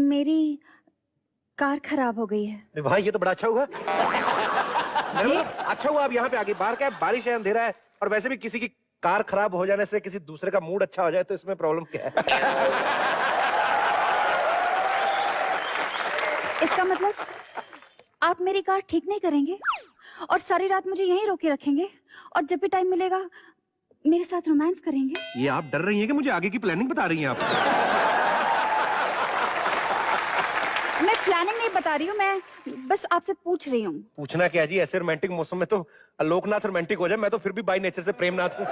मेरी कार खराब हो गई है। अरे भाई ये तो बड़ा अच्छा हुआ। अच्छा हुआ आप यहाँ पे आ गई। बाहर क्या है, बारिश है, अंधेरा है, और वैसे भी किसी की कार खराब हो जाने से किसी दूसरे का मूड अच्छा हो जाए तो इसमें प्रॉब्लम क्या है? इसका मतलब आप मेरी कार ठीक नहीं करेंगे और सारी रात मुझे यहीं रोके रखेंगे और जब भी टाइम मिलेगा मेरे साथ रोमांस करेंगे। ये आप डर रही हैं कि मुझे आगे की प्लानिंग बता रही हैं आप? मैं प्लानिंग नहीं बता रही हूँ, मैं बस आपसे पूछ रही हूँ। पूछना क्या जी, ऐसे रोमांटिक मौसम में तो लोकनाथ रोमांटिक हो जाए, मैं तो फिर भी बाई नेचर से प्रेमनाथ हूँ।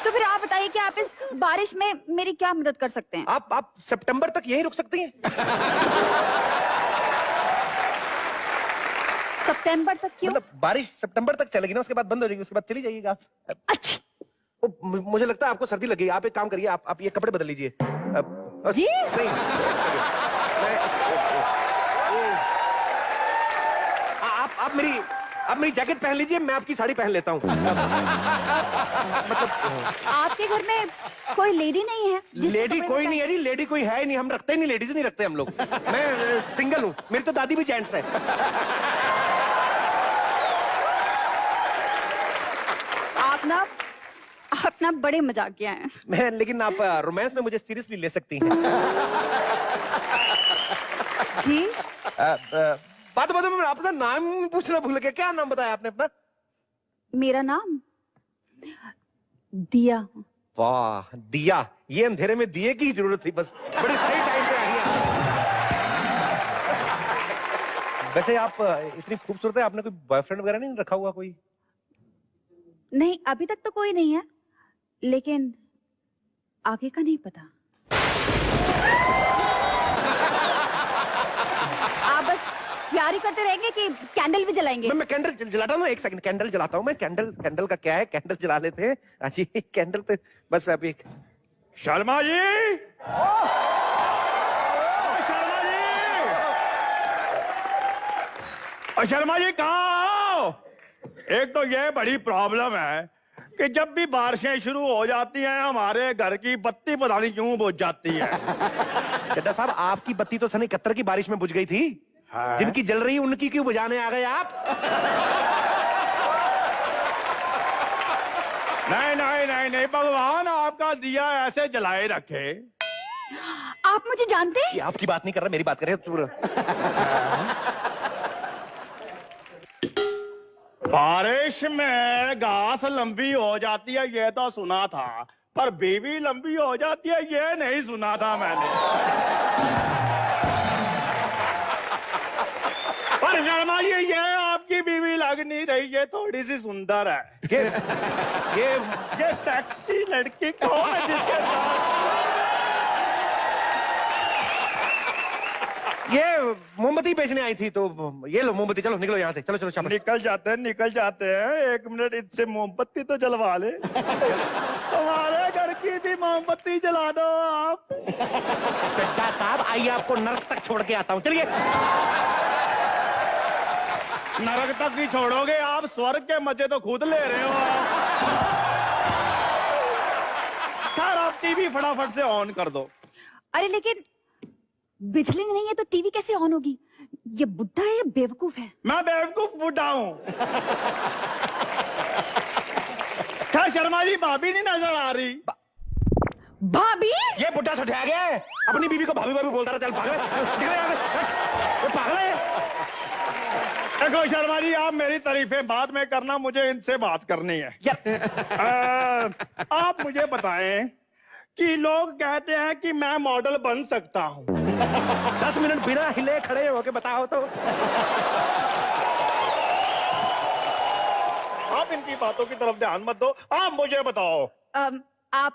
तो फिर आप बताइए कि आप इस बारिश में मेरी क्या मदद कर सकते हैं? आप सितंबर तक यहीं रुक सकती हैं। सितंबर तक क्यों? मतलब बारिश सितंबर तक चलेगी ना, उसके बाद बंद हो जाएगी, उसके बाद चली जाइएगा आप। अच्छा मुझे लगता है आपको सर्दी लगी। आप एक काम करिए, आप ये कपड़े बदल लीजिए। जी नहीं, आप मेरी जैकेट पहन लीजिए, मैं आपकी साड़ी पहन लेता हूँ। मतलब आपके घर में कोई लेडी नहीं है? लेडी कोई नहीं है जी, लेडी कोई है ही नहीं, हम रखते ही नहीं, लेडीज नहीं रखते हम लोग। मैं सिंगल हूँ, मेरी तो दादी भी जेंट्स है। आप ना बड़े मजाकिया हैं। मैं लेकिन आप रोमांस में मुझे सीरियसली ले सकती हैं। जी बात में आपका नाम पूछना भूल गया, क्या नाम बताया आपने अपना? मेरा नाम दिया। वाह दिया, ये अंधेरे में दिए की जरूरत थी बस, बड़े सही टाइम पे आई हैं। वैसे आप इतनी खूबसूरत है, आपने कोई बॉयफ्रेंड वगैरह नहीं रखा हुआ कोई? नहीं अभी तक तो कोई नहीं है, लेकिन आगे का नहीं पता। आप बस प्यार ही करते रहेंगे कि कैंडल भी जलाएंगे? मैं कैंडल जलाता हूँ, एक सेकंड कैंडल जलाता हूँ मैं। कैंडल का क्या है, कैंडल जला लेते हैं। जी कैंडल पे बस अभी। शर्मा जी, शर्मा जी, शर्मा जी कहाँ आओ? एक तो ये बड़ी प्रॉब्लम है कि जब भी बारिशें शुरू हो जाती हैं हमारे घर की बत्ती पता नहीं क्यों बुझ जाती है। चड्डा साहब आपकी बत्ती तो सन 71 की बारिश में बुझ गई थी। जिनकी जल रही उनकी क्यों बुझाने आ गए आप? नहीं, भगवान आपका दिया ऐसे जलाए रखे। आप मुझे जानते हैं? आपकी बात नहीं कर रहा, मेरी बात कर रहे हैं। बारिश में घास लंबी हो जाती है ये तो सुना था, पर बीवी लंबी हो जाती है ये नहीं सुना था मैंने। पर शर्मा ये आपकी बीवी लग नहीं रही, ये थोड़ी सी सुंदर है। ये सेक्सी लड़की कौन है जिसके साथ? ये मोमबत्ती बेचने आई थी, तो ये लो मोमबत्ती, चलो निकलो यहाँ से, चलो चलो शाबाश। निकल जाते हैं। एक मिनट इनसे मोमबत्ती तो जलवा ले। हमारे घर की भी मोमबत्ती जला दो आप। चड्डा साहब आइए, आपको नरक तक छोड़ के आता हूँ, चलिए। नरक तक ही छोड़ोगे आप, स्वर्ग के मजे तो खुद ले रहे हो खैर आप टीवी फटाफट से ऑन कर दो। अरे लेकिन बिजली नहीं है तो टीवी कैसे ऑन होगी? ये बुड्ढा है या बेवकूफ है? मैं बेवकूफ बुड्ढा हूँ। क्या शर्मा जी भाभी नहीं नजर आ रही? भाभी? ये बुड्ढा सठा गया है, अपनी बीवी को भाभी भाभी बोलता रहा। चल पागल, निकल यहाँ से। ये पागल है। देखो शर्मा जी आप मेरी तारीफें बाद में करना, मुझे इनसे बात करनी है। आप मुझे बताएं कि लोग कहते हैं कि मैं मॉडल बन सकता हूँ। 10 मिनट बिना हिले खड़े होके बताओ तो। आप इनकी बातों की तरफ ध्यान मत दो, आप मुझे बताओ। आप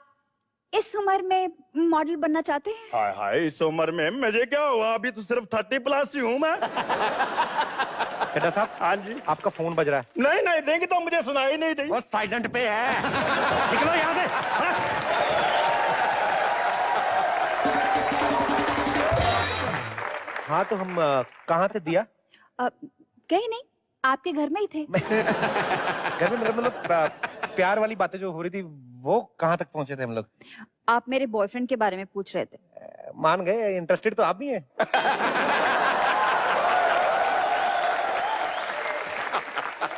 इस उम्र में मॉडल बनना चाहते हैं? हाय हाय इस उम्र में मुझे क्या हुआ, अभी तो सिर्फ 30+ ही हूँ मैं। चड्डा साहब, हाँ जी। आपका फोन बज रहा है। नहीं देंगे तो मुझे सुनाई नहीं दी। वो साइलेंट पे है। निकलो यहाँ से। हाँ तो हम कहाँ थे दिया? कहीं नहीं, आपके घर में ही थे। घर में मतलब प्यार वाली बातें जो हो रही थी वो कहाँ तक पहुंचे थे हम लोग? आप मेरे बॉयफ्रेंड के बारे में पूछ रहे थे। मान गए, इंटरेस्टेड तो आप भी हैं।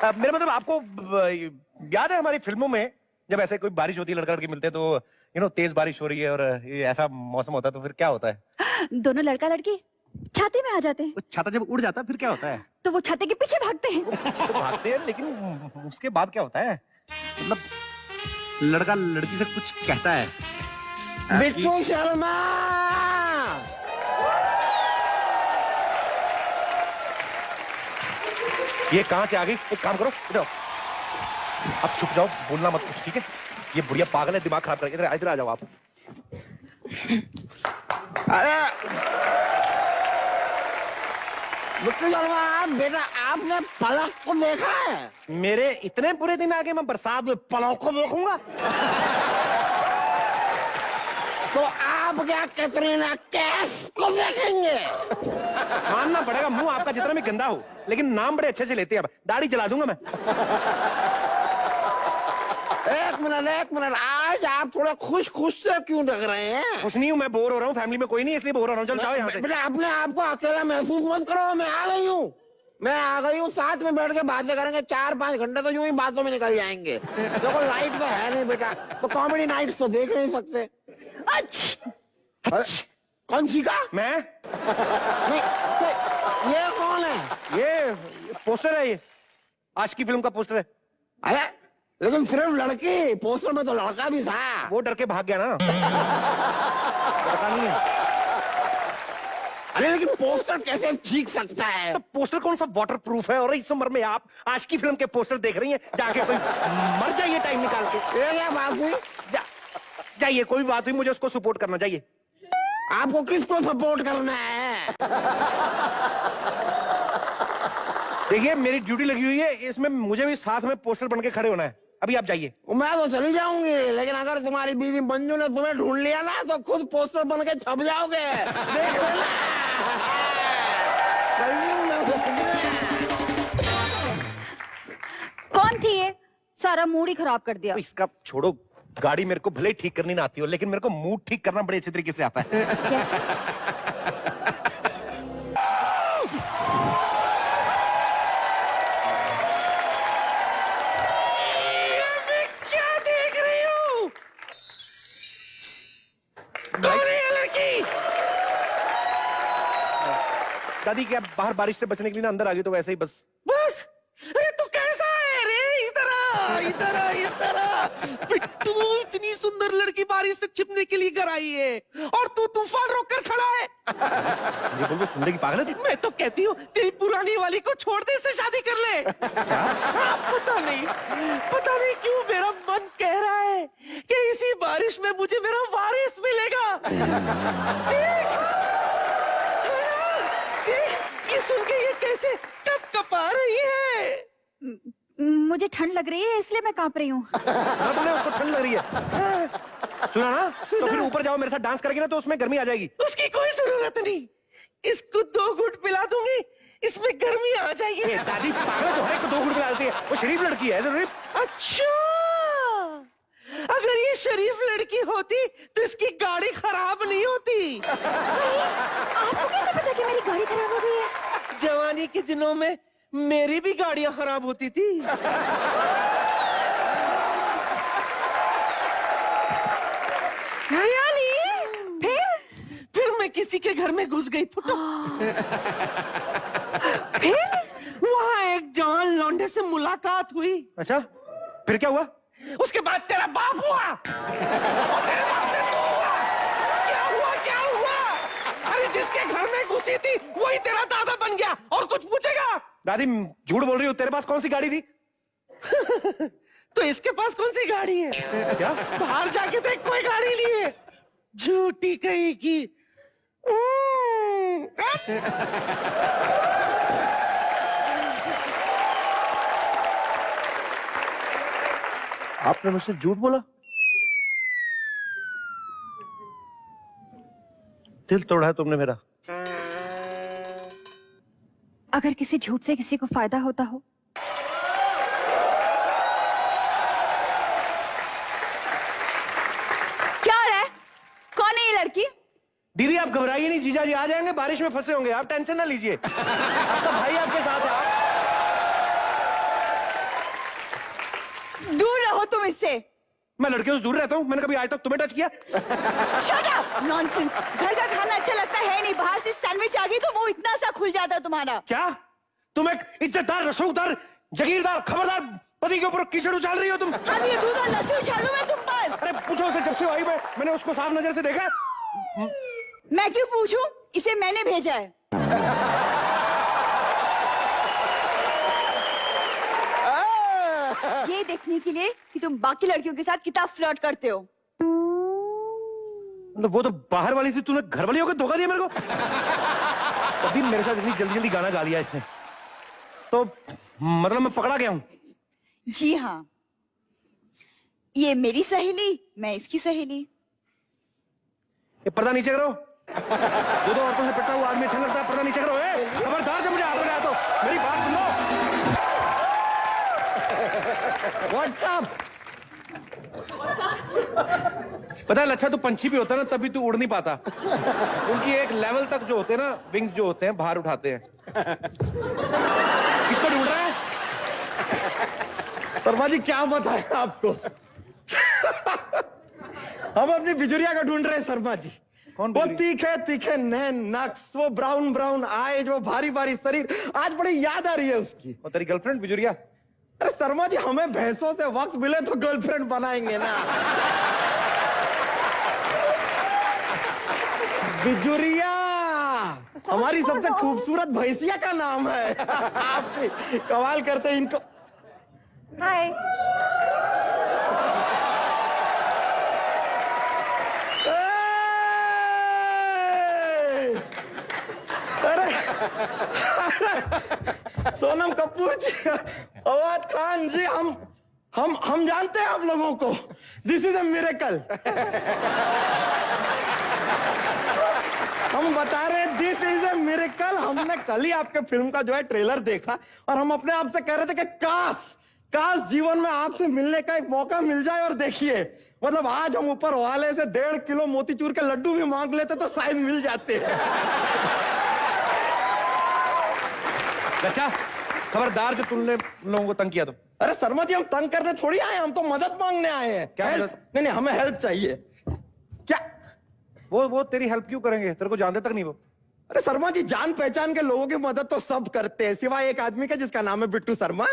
मेरा मतलब आपको याद है हमारी फिल्मों में जब ऐसे कोई बारिश होती है, लड़का लड़की मिलते हैं तो तेज बारिश हो रही है और ये ऐसा मौसम होता है तो फिर क्या होता है? दोनों लड़का लड़की छाते में आ जाते हैं। वो छाता जब उड़ जाता है फिर क्या होता है? तो वो छाते के पीछे भागते हैं। तो भागते हैं, लेकिन उसके बाद क्या होता है? मतलब लड़का लड़की से कुछ कहता है। बिट्टू शर्मा, ये कहां से आ गई? एक काम करो, इधर आओ। अब चुप जाओ, बोलना मत कुछ, ठीक है? ये बुढ़िया पागल है, दिमाग खराब कर। इधर इधर आ जाओ आप। अरे बिट्टू शर्मा बेटा, आपने पलक को देखा है? मेरे इतने बुरे दिन आ गए, मैं बरसात में पलक को देखूंगा? तो आप क्या कैटरीना कैफ को देखेंगे? मानना पड़ेगा, मुंह आपका जितना भी गंदा हो, लेकिन नाम बड़े अच्छे से लेते हैं। अब दाढ़ी जला दूंगा मैं। एक मिनट, आज आप थोड़ा खुश से क्यों लग रहे हैं? कुछ नहीं हूँ, मैं बोर हो रहा हूँ, फैमिली में कोई नहीं इसलिए बोर हो रहा हूँ। चल जाओ यहाँ से। बेटा अपने आप को अकेला महसूस मत करो, मैं आ गई हूँ, साथ में बैठ के बातें करेंगे। 4-5 घंटे तो यूं ही बातों में निकल जाएंगे। देखो लाइट तो है नहीं बेटा, तो कॉमेडी नाइट्स तो देख नहीं सकते। कौन सी का? मैं नहीं, तो ये कौन है? ये पोस्टर है, ये आज की फिल्म का पोस्टर है। अरे लेकिन सिर्फ लड़की, पोस्टर में तो लड़का भी था। वो डर के भाग गया ना। लड़का नहीं है। अरे लेकिन पोस्टर कैसे चीख सकता है? तो पोस्टर कौन सा वाटर प्रूफ है? और इस उम्र में आप आज की फिल्म के पोस्टर देख रही हैं? जाके कोई मर जाइए टाइम निकाल के। ये क्या बात हुई? जाइए, कोई बात हुई, मुझे उसको सपोर्ट करना चाहिए। आपको किसको सपोर्ट करना है? देखिए मेरी ड्यूटी लगी हुई है, इसमें मुझे भी साथ में पोस्टर बन के खड़े होना है। अभी आप जाइए। मैं तो चली जाऊंगी, लेकिन अगर तुम्हारी बीवी मंजू ने तुम्हें ढूंढ लिया ना तो खुद पोस्टर बन के छप जाओगे। देख लेना। कौन थी ये? सारा मूड ही खराब कर दिया। इसका छोड़ो, गाड़ी मेरे को भले ही ठीक करनी ना आती हो, लेकिन मेरे को मूड ठीक करना बड़े अच्छे तरीके से आता है। कैसे? क्या देख रही हूँ? दादी क्या बाहर बारिश से बचने के लिए ना अंदर आ गई तो वैसे ही बस। अरे तू कैसा है रे? इधर बिट्टू, इतनी सुंदर लड़की बारिश से छिपने के लिए घर आई है और तू तूफान रोक कर खड़ा है। ये बोल सुनने की पागल है? मैं तो कहती हूँ तेरी पुरानी वाली को छोड़ दे, इससे शादी कर ले। पता नहीं क्यों मेरा मन कह रहा है कि इसी बारिश में मुझे मेरा वारिस मिलेगा। देख, ये सुन के ये कैसे कपा रही है। मुझे ठंड लग रही है इसलिए मैं कांप रही हूँ। उसको ठंड लग रही है। सुना ना? तो फिर ऊपर जाओ, मेरे साथ डांस करेगी ना तो उसमें गर्मी आ जाएगी। उसकी कोई जरूरत नहीं, इसको 2 घूंट पिला दूंगी, इसमें गर्मी आ जाएगी। दादी पागल तो है, 2 घूंट पिलाती है। वो शरीफ लड़की है, शरीफ। अच्छा, अगर ये शरीफ लड़की होती तो इसकी गाड़ी खराब नहीं होती। आपको कैसे पता कि मेरी गाड़ी खराब हो गई है? जवानी के दिनों में मेरी भी गाड़ियां खराब होती थी। फिर मैं किसी के घर में घुस गई फुटो। फिर वहाँ एक जवान लौंडे से मुलाकात हुई। अच्छा, फिर क्या हुआ? उसके बाद तेरा बाप हुआ और तेरे बाप से तू हुआ। क्या हुआ? अरे जिसके घर में घुसी थी वही तेरा दादा बन गया और कुछ पूछेगा? दादी झूठ बोल रही हो, तेरे पास कौन सी गाड़ी थी? तो इसके पास कौन सी गाड़ी है? क्या? बाहर जाके देख, कोई गाड़ी नहीं है। झूठी कहीं की। आपने मुझसे झूठ बोला? दिल तोड़ा है तुमने मेरा। अगर किसी झूठ से किसी को फायदा होता हो क्या है? दीदी आप घबराइए नहीं, जीजा जी आ जाएंगे, बारिश में फंसे होंगे, आप टेंशन ना लीजिए। आपका भाई आपके साथ है। दूर रहो तुम इससे। मैं लड़कियों से दूर रहता हूँ, मैंने कभी आज तक तुम्हें टच किया? Shut up! Nonsense! घर का खाना अच्छा लगता है नहीं, बाहर से सैंडविच आ गई तो वो इतना सा खुल जाता तुम्हारा। क्या तुम एक इज्जतदार, रसूखदार, जागीरदार, खबरदार पति के ऊपर कीचड़ उछाल रही हो तुम? हाँ, ये दूध और लस्सी उछालूं मैं तुम पर? अरे पूछो उसे, जब से आई मैंने उसको साफ नजर से देखा। मैं क्यों पूछूं? इसे मैंने भेजा है। ये देखने के लिए कि तुम बाकी लड़कियों के साथ कितना फ्लर्ट करते हो। मतलब वो तो बाहर वाली थी, तूने घर वाली होकर धोखा दिया मेरे को। अभी मेरे साथ इतनी जल्दी जल्दी गाना गा लिया इसने, तो मतलब मैं पकड़ा गया हूं। जी हाँ, ये मेरी सहेली, मैं इसकी सहेली। ये पर्दा नीचे करो। दो औरतों से पिटता हुआ आदमी अच्छा लगता है, पर्दा नीचे करो। खबरदार जब मुझे हाथ लगाया तो मेरी बात सुन लो। व्हाट्सअप पता है लच्छा, तू पंछी भी होता है ना तभी तू उड़ नहीं पाता। उनकी एक लेवल तक जो होते हैं ना, विंग्स जो होते हैं बाहर उठाते हैं। किसको ढूंढ रहा है? शर्मा जी क्या बताएं आपको। हम अपनी बिजुरिया का ढूंढ रहे हैं शर्मा जी। कौन वो बिजुरी? तीखे तीखे नैन नक्स, वो ब्राउन ब्राउन आईज, वो भारी भारी शरीर, आज बड़ी याद आ रही है उसकी। और तेरी गर्लफ्रेंड बिजुरिया? अरे शर्मा जी, हमें भैंसों से वक्त मिले तो गर्लफ्रेंड बनाएंगे ना। बिजुरिया हमारी सबसे खूबसूरत भैंसिया का नाम है। आप भी कमाल करते हैं इनको। हाय। अरे सोनम कपूर जी, फवाद खान जी, हम जानते हैं आप लोगों को। This is a miracle. हम बता रहे हैं दिस इज ए मिरेकल। हमने कल ही आपके फिल्म का जो है ट्रेलर देखा और हम अपने आप से कह रहे थे कि काश जीवन में आपसे मिलने का एक मौका मिल जाए। और देखिए, मतलब आज हम ऊपर वाले से 1.5 किलो मोतीचूर के लड्डू भी मांग लेते तो शायद मिल जाते। अच्छा खबरदार कि तुमने लोगों को तंग किया तो। अरे शर्मा जी, हम तंग करने थोड़ी आए, हम तो मदद मांगने आए हैं। क्या हेल्प? मदद? नहीं, हमें हेल्प चाहिए। क्या? वो तेरी हेल्प क्यों करेंगे? तेरे को जानते तक नहीं वो। अरे शर्मा जी, जान पहचान के लोगों की मदद तो सब करते हैं, सिवाय एक आदमी के जिसका नाम है बिट्टू शर्मा।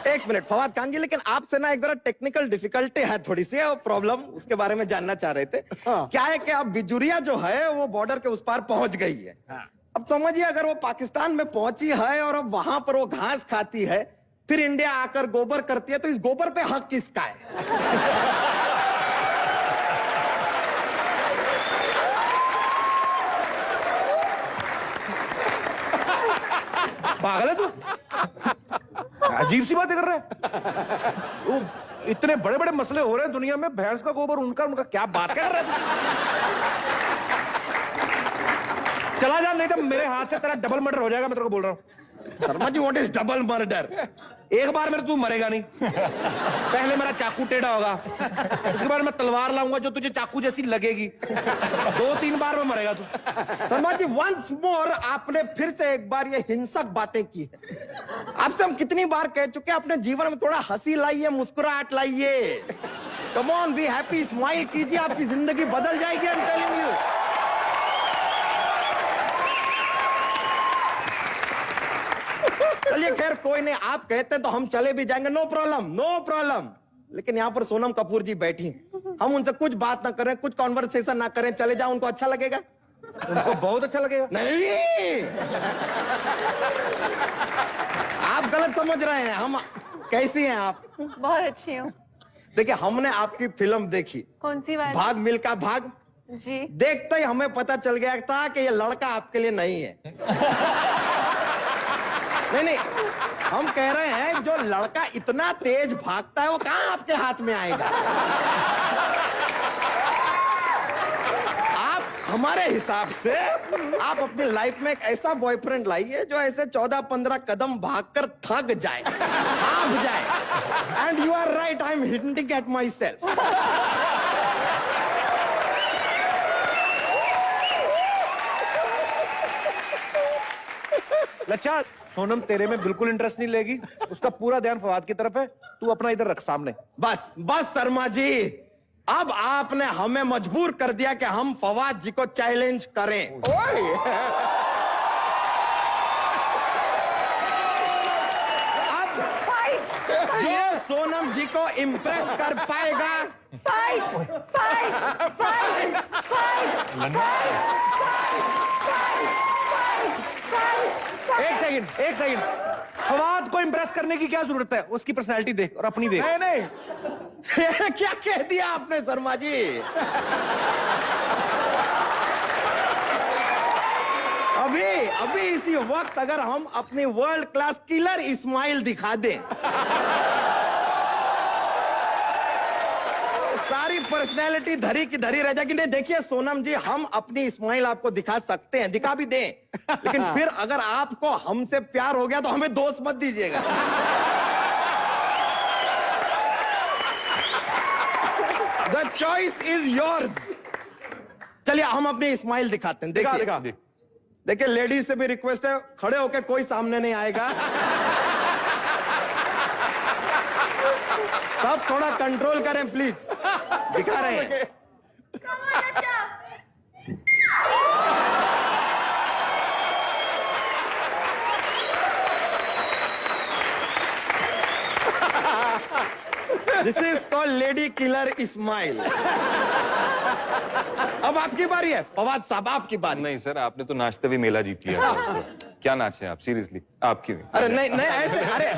एक मिनट फवाद खान जी, लेकिन आपसे ना एक जरा टेक्निकल डिफिकल्टी है थोड़ी सी, प्रॉब्लम, उसके बारे में जानना चाह रहे थे। क्या है कि अब बिजुरिया जो है वो बॉर्डर के उस पार पहुंच गई है। अब समझिए, अगर वो पाकिस्तान में पहुंची है और अब वहां पर वो घास खाती है, फिर इंडिया आकर गोबर करती है, तो इस गोबर पे हक किसका है? पागल है तू? अजीब सी बातें कर रहा है। वो इतने बड़े बड़े मसले हो रहे हैं दुनिया में, भैंस का गोबर उनका क्या बात कर रहा है? चला जा, नहीं तो मेरे हाथ से तेरा डबल मर्डर हो जाएगा, मैं तेरे को बोल रहा हूँ। Sharma ji, what is double murder? एक बार मेरे तू मरेगा नहीं। पहले मेरा चाकू टेढ़ा होगा, उसके बाद मैं तलवार लाऊंगा जो तुझे चाकू जैसी लगेगी। 2-3 बार में मरेगा तू। शर्मा जी, वंस मोर, आपने फिर से एक बार ये हिंसक बातें की है। आपसे हम कितनी बार कह चुके हैं, अपने जीवन में थोड़ा हंसी लाइए, मुस्कुराहट लाइए। Come on, be happy, smile कीजिए, आपकी जिंदगी बदल जाएगी। I am telling you. चलिए खैर कोई नहीं, आप कहते तो हम चले भी जाएंगे, नो प्रॉब्लम नो प्रॉब्लम। लेकिन यहाँ पर सोनम कपूर जी बैठी हैं, हम उनसे कुछ बात ना करें, कुछ कॉन्वर्सेशन ना करें, चले जाओ, उनको अच्छा लगेगा? उनको बहुत अच्छा लगेगा। नहीं, आप गलत समझ रहे हैं। हम कैसी हैं आप? बहुत अच्छी हूँ। देखिए, हमने आपकी फिल्म देखी, कौन सी वाली? भाग मिल्खा भाग। जी। देखते ही हमें पता चल गया था कि ये लड़का आपके लिए नहीं है। नहीं, हम कह रहे हैं जो लड़का इतना तेज भागता है वो कहां आपके हाथ में आएगा? आप हमारे हिसाब से आप अपनी लाइफ में एक ऐसा बॉयफ्रेंड लाइए जो ऐसे 14-15 कदम भागकर थक जाए, भाग जाए। And you are right, I am hinting at my self. लच्छा, सोनम तेरे में बिल्कुल इंटरेस्ट नहीं लेगी, उसका पूरा ध्यान फवाद की तरफ है, तू अपना इधर रख सामने। बस बस शर्मा जी, अब आपने हमें मजबूर कर दिया कि हम फवाद जी को चैलेंज करें। ये सोनम जी को इम्प्रेस कर पाएगा? Fight! Fight! Fight! Fight! एक सेकंड, फवाद को इम्प्रेस करने की क्या जरूरत है? उसकी पर्सनैलिटी देख और अपनी देख। नहीं क्या कह दिया आपने शर्मा जी? अभी इसी वक्त अगर हम अपनी वर्ल्ड क्लास किलर इस्माइल दिखा दें, सारी पर्सनैलिटी धरी की धरी रह जाएगी। नहीं देखिए सोनम जी, हम अपनी इस्माइल आपको दिखा सकते हैं, दिखा भी दें, लेकिन फिर अगर आपको हमसे प्यार हो गया तो हमें दोष मत दीजिएगा। The choice is yours. चलिए हम अपनी इस्माइल दिखाते हैं। देखिए देखिए, लेडीज से भी रिक्वेस्ट है, खड़े होके कोई सामने नहीं आएगा। सब थोड़ा कंट्रोल करें प्लीज। दिखा रहे हैं। This is called lady killer smile. अब आपकी बारी है फवाद साहब, आपकी बारी। नहीं सर, आपने तो नाचते हुए मेला जीत लिया। क्या नाचे आप, सीरियसली आपकी भी। अरे नहीं ऐसे, अरे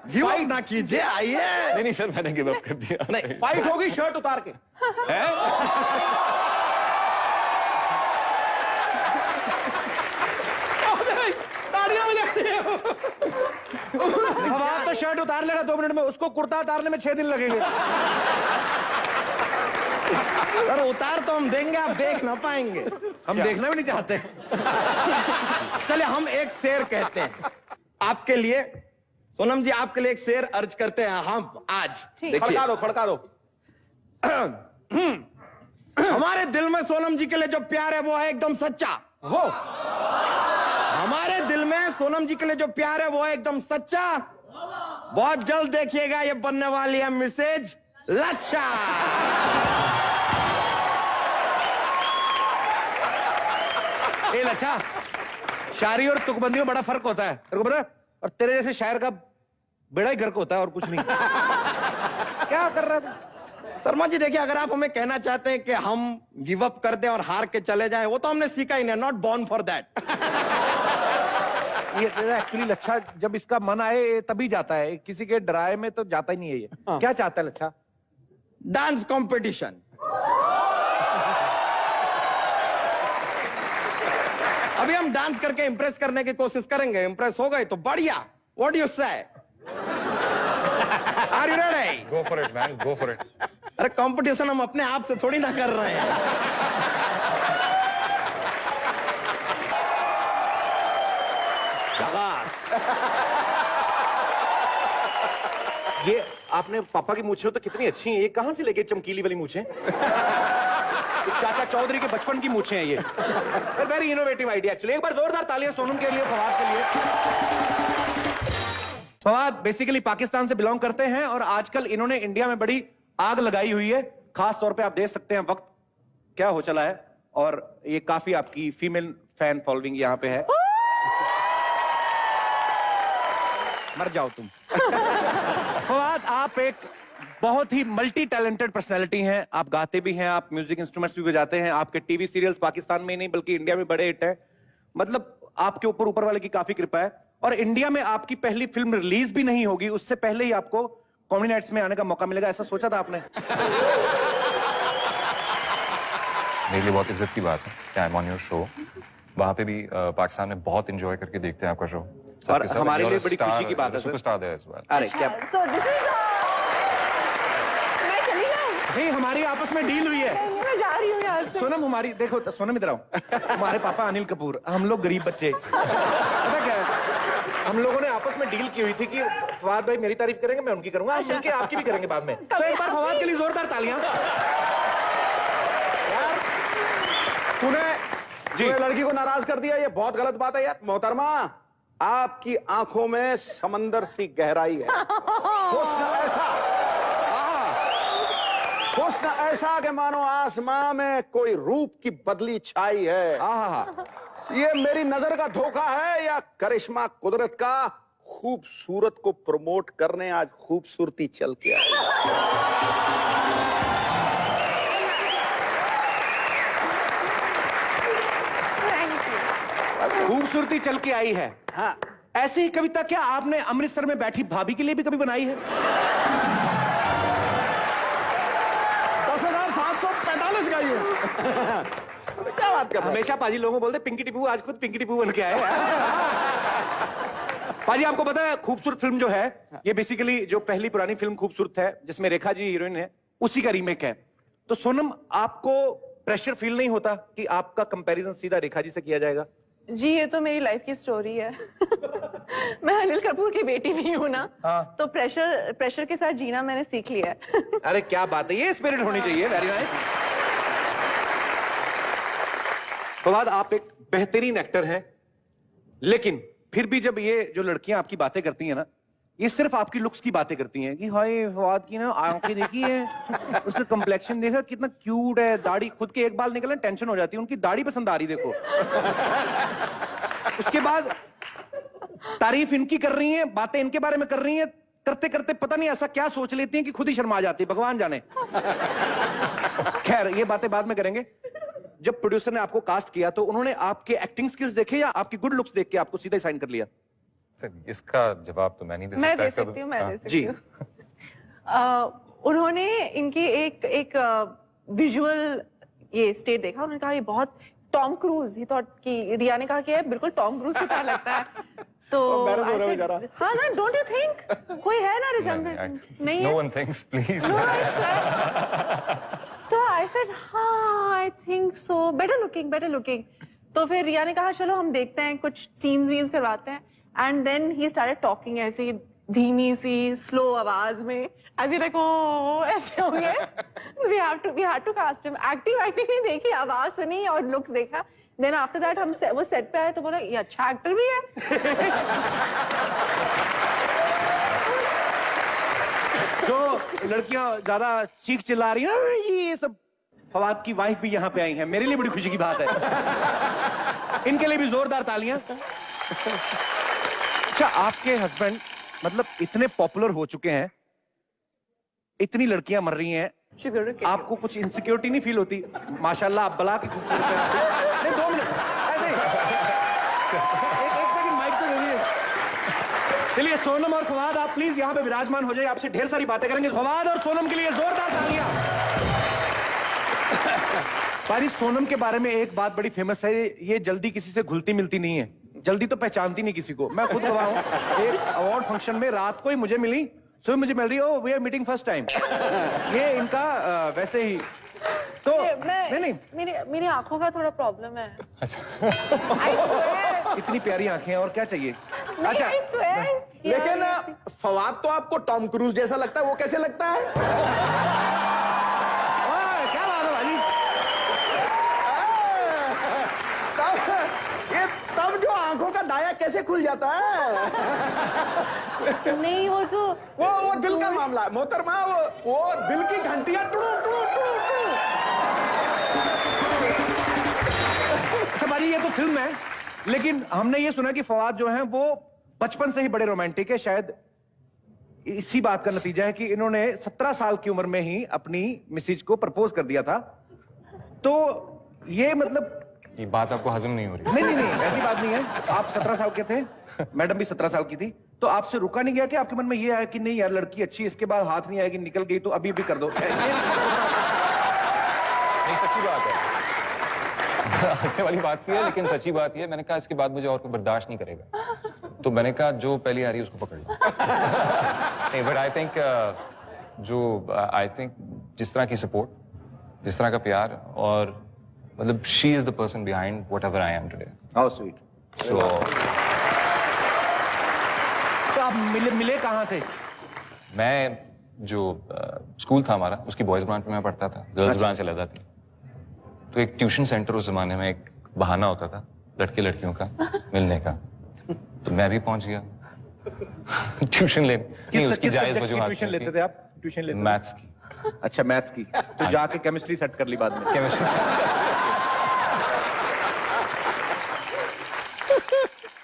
गिव अप ना कीजिए, आइए। नहीं सर, मैंने गिव अप कर दिया। नहीं, फाइट होगी शर्ट उतार के। तालियां बजा। फवाद तो शर्ट उतार लेगा 2 मिनट में, उसको कुर्ता उतारने में 6 दिन लगेंगे। सर उतार तो हम देंगे, आप देख ना पाएंगे। हम देखना भी नहीं चाहते। चलिए हम एक शेर कहते हैं आपके लिए। सोनम जी आपके लिए एक शेर अर्ज करते हैं हम आज। देखिए, खड़का दो। हमारे दिल में सोनम जी के लिए जो प्यार है वो है एकदम सच्चा। हो हमारे दिल में सोनम जी के लिए जो प्यार है वो है एकदम सच्चा। बहुत जल्द देखिएगा ये बनने वाली है मैसेज लच्छा। ए लच्छा, शायरी और तुकबंदी में बड़ा फर्क होता है, तेरे को पता है? और तेरे जैसे शायर का बेड़ा ही गर्क होता है और कुछ नहीं। क्या कर रहा था? शर्मा जी देखिए, अगर आप हमें कहना चाहते हैं कि हम गिव अप कर दें और हार के चले जाएं, वो तो हमने सीखा ही नहीं, नॉट बॉर्न फॉर दैट। ये एक्चुअली लच्छा जब इसका मन आए तभी जाता है, किसी के डराए में तो जाता ही नहीं है ये। क्या चाहता है लच्छा? Dance competition. अभी हम डांस करके इंप्रेस करने की कोशिश करेंगे। इंप्रेस हो गए तो बढ़िया। What do you say? Are you ready? Go for it man, go for it. अरे कंपटीशन हम अपने आप से थोड़ी ना कर रहे हैं। ये आपने पापा की मूछें तो कितनी अच्छी हैं, ये कहां से लेके चमकीली वाली मूछें? चाचा चौधरी के बचपन की मूछें हैं ये। Very innovative idea actually. एक बार जोरदार तालियां सोनम के लिए, फवाद के लिए। फवाद बेसिकली पाकिस्तान से बिलोंग करते हैं और आजकल इन्होंने इंडिया में बड़ी आग लगाई हुई है। खास तौर पे आप देख सकते हैं वक्त क्या हो चला है, और ये काफी आपकी फीमेल फैन फॉलोइंग यहाँ पे है। मर जाओ तुम। फवाद आप एक बहुत ही मल्टी टैलेंटेड पर्सनैलिटी हैं। आप गाते भी हैं, आप म्यूजिक इंस्ट्रूमेंट्स भी बजाते हैं, आपके टीवी सीरियल्स पाकिस्तान में ही नहीं बल्कि इंडिया में बड़े हिट हैं। मतलब आपके ऊपर वाले की काफी कृपा है। और इंडिया में आपकी पहली फिल्म रिलीज भी नहीं होगी, उससे पहले ही आपको कॉमेडी नाइट्स में आने का मौका मिलेगा, ऐसा सोचा था आपने? मेरे लिए बहुत इज्जत की बात है कि I am on your show. वहां पे भी पाकिस्तान में बहुत एंजॉय करके देखते हैं आपका शो। और हमारे लिए बड़ी खुशी की बात है सुपरस्टार है इस बार। अरे क्या So this is मैं चली जाऊँ? नहीं, हमारी आपस में डील हुई है। नहीं, मैं जा रही हूँ यहाँ से। सोनम हमारी, देखो सोनम इधर आओ। हमारे पापा अनिल कपूर, हम लोग गरीब बच्चे। पता क्या है, हम लोगों ने आपस में डील की हुई थी कि फवाद भाई मेरी तारीफ करेंगे, मैं उनकी करूंगा, हम मिलके आपकी भी करेंगे बाद में। तो एक बार फवाद के लिए जोरदार तालियां। यार तूने लड़की को नाराज कर दिया, ये बहुत गलत बात है यार। मोहतरमा आपकी आंखों में समंदर सी गहराई है। हुस्न ऐसा, हुस्न ऐसा कि मानो आसमां में कोई रूप की बदली छाई है। ये मेरी नजर का धोखा है या करिश्मा कुदरत का? खूबसूरत को प्रमोट करने आज खूबसूरती चल के आई। खूबसूरती चल के आई है। हाँ, ऐसी ही कविता क्या आपने अमृतसर में बैठी भाभी के लिए भी कभी बनाई है? 10,745 गाई है। क्या बात कर रहे हो? हमेशा पाजी लोगों को बोलते पिंकी टिप्पू, आज खुद पिंकी टिप्पू बन के आए। पाजी आपको पता है खूबसूरत फिल्म जो है ये बेसिकली जो पहली पुरानी फिल्म खूबसूरत है जिसमें रेखा जी हीरोइन है उसी का रीमेक है। तो सोनम आपको प्रेशर फील नहीं होता कि आपका कंपैरिजन सीधा रेखा जी से किया जाएगा? जी ये तो मेरी लाइफ की स्टोरी है। मैं अनिल कपूर की बेटी भी हूँ ना, तो प्रेशर के साथ जीना मैंने सीख लिया है। अरे क्या बात है, ये स्पिरिट होनी चाहिए। Very nice. तो बाद आप एक बेहतरीन एक्टर हैं, लेकिन फिर भी जब ये जो लड़कियां आपकी बातें करती हैं ना, ये सिर्फ आपकी लुक्स की बातें करती हैं कि हाय फवाद की ना आंखें देखी है, उसका कंप्लेक्शन देखा कितना क्यूट है, दाढ़ी, खुद के एक बाल निकले टेंशन हो जाती है, उनकी दाढ़ी पसंद आ रही देखो। उसके बाद तारीफ इनकी कर रही हैं, बातें इनके बारे में कर रही हैं, करते करते पता नहीं ऐसा क्या सोच लेती हैं कि खुद ही शर्मा जाती है, भगवान जाने। खैर ये बातें बाद में करेंगे। जब प्रोड्यूसर ने आपको कास्ट किया तो उन्होंने आपके एक्टिंग स्किल्स देखे या आपकी गुड लुक्स देख के आपको सीधा ही साइन कर लिया? सर इसका जवाब तो मैं नहीं दे सकता। मैं दे इसका तो- सकती हूँ, मैं हाँ। दे सकती जी। हूँ। उन्होंने इनकी एक विजुअल ये स्टेट देखा, उन्होंने कहा ये बहुत टॉम क्रूज, ही थॉट कि रिया ने कहा कि ये बिल्कुल टॉम क्रूज की तरह लगता है। तो embarrass हो रहा है I said, बेचारा। हाँ ना, डोंट यू थिंक कोई है ना रिजेम्बलेंस? नहीं नो है? One thinks please. No, I said, तो आई सेड हाँ I think so, better looking. तो फिर रिया ने कहा चलो हम देखते हैं, कुछ सीन्स वीन्स करवाते हैं। And then he started talking ऐसी धीमी सी स्लो आवाज में, अभी देखो ऐसे हो गए। We had to cast him. Acting नहीं देखी, आवाज सुनी और लुक्स देखा। देन आफ्टर दैट हम वो सेट पे आए तो बोला ये अच्छा एक्टर भी है। जो लड़कियां ज्यादा चीख चिल्ला रही हैं ये सब, फवाद की वाइफ भी यहाँ पे आई हैं, मेरे लिए बड़ी खुशी की बात है। इनके लिए भी जोरदार तालियां। अच्छा आपके हस्बैंड मतलब इतने पॉपुलर हो चुके हैं, इतनी लड़कियां मर रही हैं, आपको कुछ इनसिक्योरिटी नहीं फील होती? माशाल्लाह आप बला की खूबसूरत हैं। नहीं 2 मिनट ऐसे ही। एक सेकंड माइक तो दे दीजिए। चलिए सोनम और फवाद आप प्लीज यहाँ पे विराजमान हो जाइए, आपसे ढेर सारी बातें करेंगे। फवाद और सोनम के लिए जोरदार तालियां। पारी सोनम के बारे में एक बात बड़ी फेमस है, ये जल्दी किसी से घुलती मिलती नहीं है, जल्दी तो पहचानती नहीं किसी को। मैं खुद गवाह हूं, एक अवार्ड फंक्शन में रात को ही मुझे मिली, सुबह मुझे मिल रही हो we are meeting first time. ये इनका वैसे ही तो नहीं मेरी आंखों का थोड़ा प्रॉब्लम है। इतनी प्यारी आंखें हैं और क्या चाहिए। अच्छा लेकिन फवाद तो आपको टॉम क्रूज जैसा लगता है, वो कैसे लगता है? क्या बात है भाजी। तब जो आंखों का डाया कैसे खुल जाता है? नहीं वो दिल का मामला है मोहतरमा, वो दिल की घंटियां टू टू टू टू। अच्छा भाजी ये तो फिल्म है, लेकिन हमने ये सुना कि फवाद जो हैं वो बचपन से ही बड़े रोमांटिक है। शायद इसी बात का नतीजा है कि इन्होंने 17 साल की उम्र में ही अपनी मिसेज को प्रपोज कर दिया था। तो ये मतलब ये बात आपको हजम नहीं हो रही? नहीं ऐसी बात नहीं है। आप 17 साल के थे, मैडम भी 17 साल की थी, तो आपसे रुका नहीं गया कि आपके मन में ये आया कि नहीं यार लड़की अच्छी, इसके बाद हाथ नहीं आएगी, निकल गई तो अभी भी कर दो? नहीं सच्ची बात है। हंसने वाली बात भी है, लेकिन सच्ची बात ये है, मैंने कहा इसके बाद मुझे और कोई बर्दाश्त नहीं करेगा, तो मैंने कहा जो पहली आ रही है उसको पकड़ लो। नहीं बट आई थिंक जिस तरह की सपोर्ट, जिस तरह का प्यार, और मतलब she is the person behind whatever I am today. How sweet. So तो आप मिले कहाँ थे? मैं जो स्कूल था हमारा, उसकी बॉयज ब्रांच में मैं पढ़ता था, गर्ल्स ब्रांच अलग थी। तो एक ट्यूशन सेंटर उस जमाने में एक बहाना होता था लड़के लड़कियों का मिलने का। तो मैं भी पहुंच गया ट्यूशन ले नहीं, उसकी जायज वजूहात ट्यूशन लेते थे आप? ट्यूशन लेते थे? मैथ्स की अच्छा मैथ्स की, तो जाके केमिस्ट्री सेट कर ली बाद में। Chemistry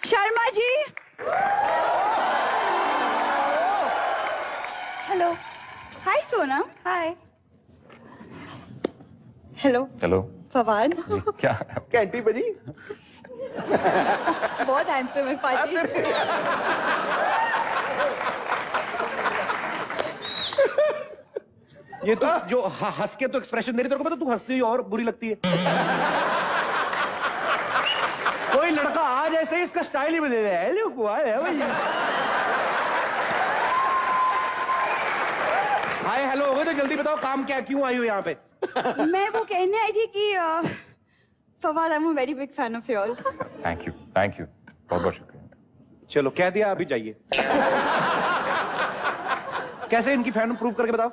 Sharma ji, hello, hi Sonam. Hi. Hello hello Fawad. क्या कैंटी बजी। बहुत हैंडसम है पाजी। ये तो जो हंस के तो एक्सप्रेशन दे रही, तेरे को पता तू हंसती हुई और बुरी लगती है। कोई लड़का आ जैसे इसका स्टाइल ही बदल जाए। हेलो कुआर है भाई। हाय हेलो हो गए तो जल्दी बताओ काम क्या, क्यों आई हो यहाँ पे? मैं वो कहने आई थी कि Fawad, I am a very big fan of yours. Thank you बहुत बहुत शुक्रिया। चलो कह दिया, अभी जाइए। कैसे इनकी फैन प्रूव करके बताओ।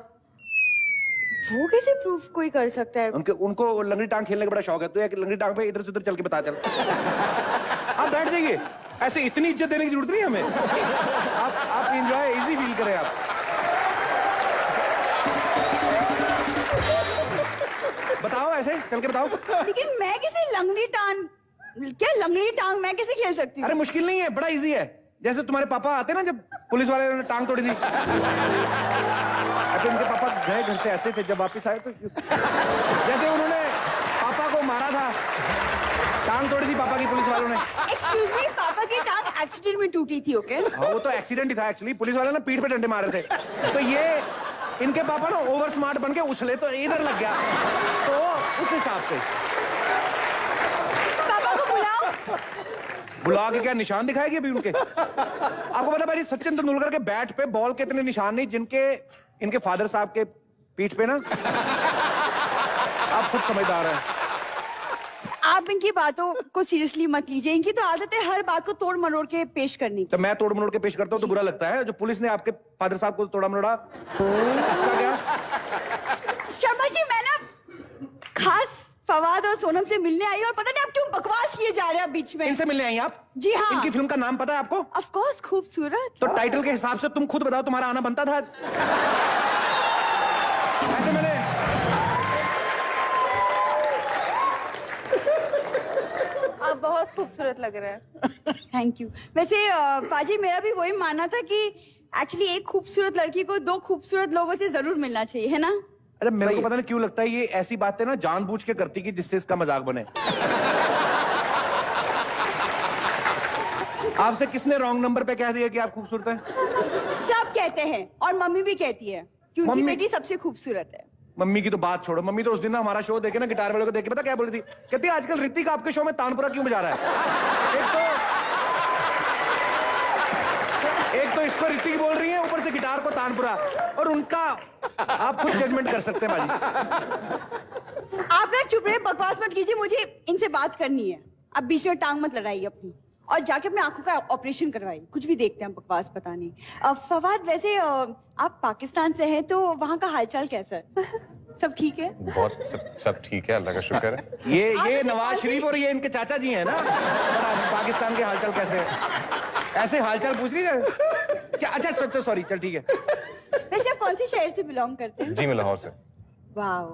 वो कैसे प्रूफ कोई कर सकता है? उनको लंगड़ी टांग खेलने का बड़ा शौक है, तो एक लंगड़ी टांग पे इधर से उधर चल के बता चल। आप बैठ जाइए, ऐसे इतनी इज्जत देने की जरूरत नहीं हमें। आप एंजॉय इजी फील करें आप। बताओ ऐसे चल के बताओ। लेकिन मैं कैसे लंगड़ी टांग, क्या लंगड़ी टांग मैं कैसे खेल सकती हूँ? अरे मुश्किल नहीं है, बड़ा इजी है। जैसे तुम्हारे पापा आते ना, जब पुलिस वाले ने टांग तोड़ी थी, तो उनके पापा गए घर से ऐसे थे, जब वापस आए तो जैसे उन्होंने पापा को मारा था, टांग तोड़ी थी पापा की पुलिस वालों ने। एक्सक्यूज मी, पापा की टांग एक्सीडेंट में टूटी थी, ओके? हाँ वो तो एक्सीडेंट ही था एक्चुअली। पुलिस वाले ने पीठ पे डंडे मारे थे, तो ये इनके पापा ना ओवर स्मार्ट बन के उछले तो इधर लग गया, तो उस हिसाब से। पापा को बुलाओ। बुला के क्या निशान दिखाएगी अभी उनके? आपको पता भाई, सचिन तेंदुलकर के बैट पे बॉल के इतने निशान नहीं जिनके इनके फादर साहब के पीठ पे ना। आप खुद समझदार हैं। आप इनकी बातों को सीरियसली मत लीजिए। इनकी तो आदत है हर बात को तोड़ मरोड़ के पेश करने की। तो मैं तोड़ मरोड़ के पेश करता हूँ तो बुरा लगता है? जो पुलिस ने आपके फादर साहब को तोड़ा मरोड़ा, उसका क्या? शर्मा जी, मैं ना खास फवाद और सोनम से मिलने आई हूँ, और पता नहीं आप क्यों बकवास किए जा रहे हैं बीच में। इनसे मिलने आई आप? जी हाँ। इनकी फिल्म का नाम पता है आपको? ऑफ कोर्स, खूबसूरत। तो टाइटल के हिसाब से तुम खुद बताओ, तुम्हारा आना बनता था आज? ऐसे मैंने आप बहुत खूबसूरत लग रहे हैं। Thank you. वैसे पाजी, मेरा भी वही मानना था कि एक्चुअली एक खूबसूरत लड़की को दो खूबसूरत लोगों से जरूर मिलना चाहिए, है ना? अरे मेरे को पता नहीं क्यों लगता है ये ऐसी बातें ना जानबूझ के करती कि जिससे इसका मजाक बने। आपसे किसने रॉन्ग नंबर पे कह दिया कि आप खूबसूरत हैं? सब कहते हैं, और मम्मी भी कहती है कि उनकी मम्मी- बेटी सबसे खूबसूरत है। मम्मी की तो बात छोड़ो। मम्मी तो उस दिन ना हमारा शो देखे ना, गिटार वाले को देख के पता क्या बोली थी? कहती है आजकल ऋतिक आपके शो में तानपुरा क्यों बजा रहा है? एक तो इसको ऋतिक बोल रही है, ऊपर से गिटार को तानपुरा। और उनका आप खुद जजमेंट कर सकते हैं बाजी। आप ना चुप रहे, बकवास मत कीजिए, मुझे इनसे बात करनी है। अब बीच में टांग मत लड़ाइए अपनी, और जाके अपने आंखों का ऑपरेशन करवाइए। कुछ भी देखते हैं, बकवास पता नहीं। फवाद, वैसे आप पाकिस्तान से हैं, तो वहाँ का हालचाल कैसा है? सब ठीक है? बहुत सब ठीक है, अल्लाह का शुक्र है। ये नवाज शरीफ और ये इनके चाचा जी हैं ना। पाकिस्तान के हालचाल कैसे है? ऐसे हालचाल पूछ रही है क्या? अच्छा सॉरी, चल ठीक है। वैसे आप कौन से शहर से बिलोंग करते हैं? जी मैं लाहौर से। वाओ।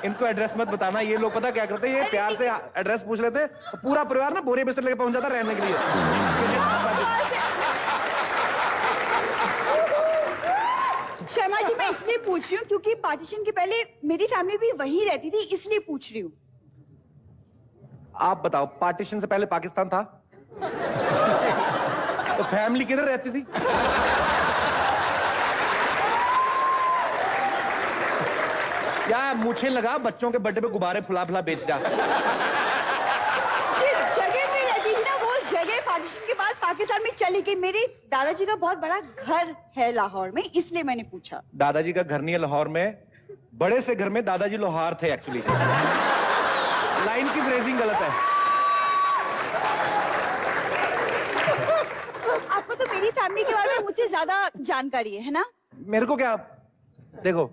इनको एड्रेस मत बताना। ये लोग पता क्या करते हैं, ये प्यार से एड्रेस पूछ लेते हैं, तो पूरा परिवार ना बोरे बिस्तर लेके पहुंच जाता रहने के लिए। शर्मा जी, मैं इसलिए पूछ रही हूँ क्योंकि पार्टीशन के पहले मेरी फैमिली भी वहीं रहती थी, इसलिए पूछ रही हूँ। आप बताओ, पार्टीशन से पहले पाकिस्तान था? तो फैमिली किधर रहती थी? क्या मुझे लगा बच्चों के बर्थडे पे गुब्बारे फुला फुला बेच जा। जिस जगह में रहती थी ना, वो जगह पार्टीशन के बाद पाकिस्तान में चली गई। मेरे दादाजी का बहुत बड़ा घर है लाहौर में, इसलिए मैंने पूछा। दादाजी का घर नहीं है लाहौर में, बड़े से घर में दादाजी लोहार थे एक्चुअली। लाइन की फ्रेजिंग गलत है। आपको तो मेरी फैमिली के बारे में मुझसे ज्यादा जानकारी है ना? मेरे को क्या, देखो।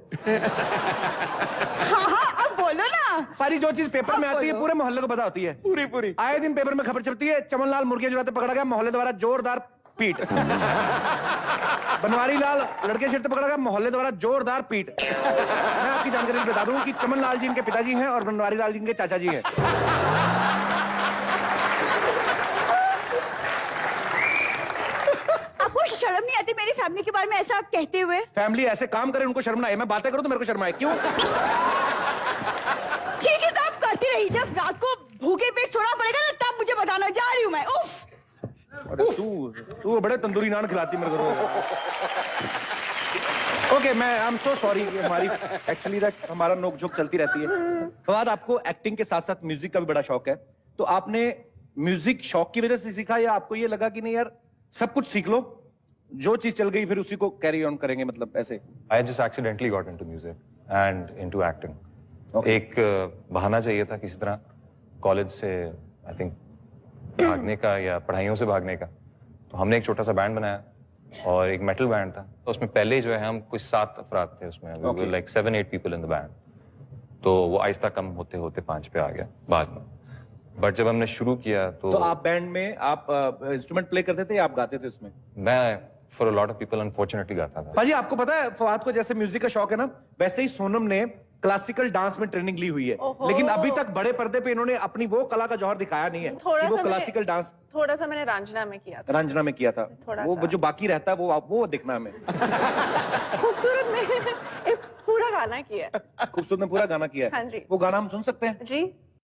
हाँ, अब बोलो ना। सारी जो चीज पेपर में आती है पूरे मोहल्ले को पता होती है। पूरी पूरी। आए दिन पेपर में खबर छपती है, चमनलाल मुर्गे चुराते पकड़ा गया, मोहल्ले द्वारा जोरदार पीट। बनवारी लाल लड़के छेड़ते पकड़ा गया, मोहल्ले द्वारा जोरदार पीट। मैं आपकी जानकारी बता दूं कि चमनलाल जी इनके पिताजी हैं और बनवारी लाल जी इनके चाचा जी हैं। आपको शर्म नहीं आती मेरी फैमिली के बारे में ऐसा कहते हुए? फैमिली ऐसे काम करे उनको शर्म ना आए, मैं बातें करूं तो मेरे को शर्म आए, क्यों? ठीक है, तो आप करती रही। जब रात को भूखे पेट सोना पड़ेगा ना, तब मुझे बताना। जा रही हूँ मैं। उफ। अरे तू बड़े तंदूरी नान खिलाती मेरे को। ओके, मैं आई एम सो सॉरी। हमारी एक्चुअली दैट हमारा नोक-झोंक चलती रहती है। फवाद, आपको एक्टिंग के साथ साथ म्यूजिक का भी बड़ा शौक है, तो आपने म्यूजिक शौक की वजह से सीखा या आपको ये लगा कि नहीं यार सब कुछ सीख लो, जो चीज चल गई फिर उसी को कैरी ऑन करेंगे, मतलब ऐसे? I just accidentally got into music and into acting. एक बहाना चाहिए था किसी तरह कॉलेज से, आई थिंक भागने का या पढ़ाइयों से भागने का। तो हमने एक छोटा सा बैंड बनाया और एक मेटल बैंड था। तो उसमें पहले जो है हम कुछ 7 अफराद थे उसमें, like 7-8 people in the band. तो वो आहिस्ता कम होते होते 5 पे आ गया बाद में। बट जब हमने शुरू किया तो आप बैंड में आप इंस्ट्रूमेंट प्ले करते थे या आप गाते थे उसमें? मैं for a lot of people unfortunately गाता था। भाजी, आपको पता है फवाद को जैसे म्यूजिक का शौक है ना, वैसे ही सोनम ने क्लासिकल डांस में ट्रेनिंग ली हुई है, लेकिन अभी तक बड़े पर्दे पे इन्होंने अपनी वो कला का जौहर दिखाया नहीं है कि वो क्लासिकल डांस। थोड़ा सा मैंने रंजना में किया था। रंजना में किया था। वो जो बाकी रहता है वो दिखना हमें। खूबसूरत में एक पूरा गाना किया है। खूबसूरत ने पूरा गाना किया है। हाँ जी। वो गाना हम सुन सकते हैं? जी।